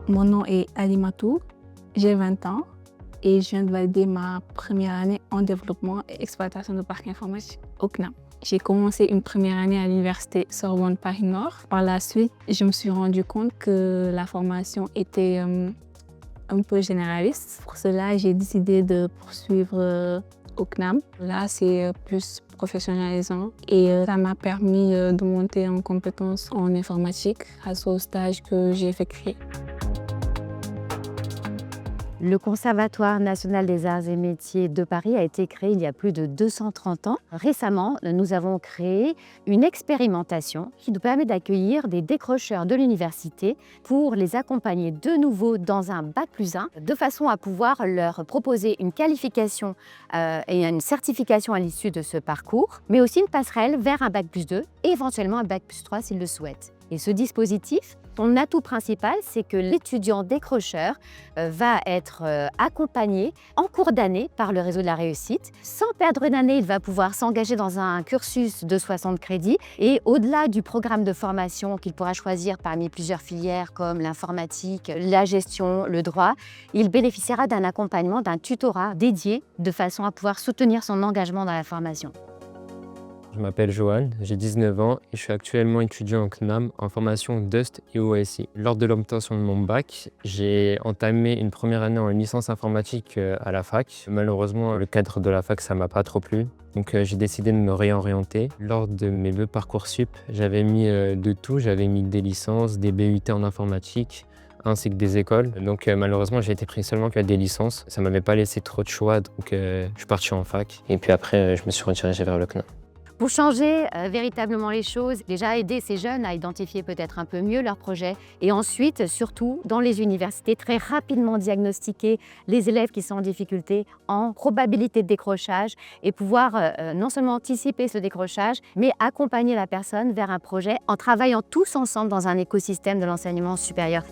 Mon nom est Alimatou, j'ai 20 ans et je viens de valider ma première année en développement et exploitation de parcs informatiques au CNAM. J'ai commencé une première année à l'université Sorbonne Paris-Nord. Par la suite, je me suis rendu compte que la formation était un peu généraliste. Pour cela, j'ai décidé de poursuivre au CNAM. Là, c'est plus professionnalisant et ça m'a permis de monter en compétences en informatique grâce au stage que j'ai effectué. Le Conservatoire national des arts et métiers de Paris a été créé il y a plus de 230 ans. Récemment, nous avons créé une expérimentation qui nous permet d'accueillir des décrocheurs de l'université pour les accompagner de nouveau dans un Bac+1, de façon à pouvoir leur proposer une qualification et une certification à l'issue de ce parcours, mais aussi une passerelle vers un Bac+2 et éventuellement un Bac+3 s'ils le souhaitent. Et ce dispositif, son atout principal, c'est que l'étudiant décrocheur va être accompagné en cours d'année par le réseau de la réussite. Sans perdre d'année, il va pouvoir s'engager dans un cursus de 60 crédits et au-delà du programme de formation qu'il pourra choisir parmi plusieurs filières comme l'informatique, la gestion, le droit, il bénéficiera d'un accompagnement, d'un tutorat dédié de façon à pouvoir soutenir son engagement dans la formation. Je m'appelle Johan, j'ai 19 ans et je suis actuellement étudiant au CNAM en formation Dust et OSI. Lors de l'obtention de mon bac, j'ai entamé une première année en licence informatique à la fac. Malheureusement, le cadre de la fac, ça m'a pas trop plu. Donc j'ai décidé de me réorienter. Lors de mes vœux Parcoursup, j'avais mis de tout. J'avais mis des licences, des BUT en informatique, ainsi que des écoles. Donc malheureusement, j'ai été pris seulement qu'à des licences. Ça m'avait pas laissé trop de choix, donc je suis parti en fac. Et puis après, je me suis redirigé vers le CNAM. Pour changer véritablement les choses, déjà aider ces jeunes à identifier peut-être un peu mieux leurs projets et ensuite, surtout, dans les universités, très rapidement diagnostiquer les élèves qui sont en difficulté, en probabilité de décrochage et pouvoir non seulement anticiper ce décrochage, mais accompagner la personne vers un projet en travaillant tous ensemble dans un écosystème de l'enseignement supérieur.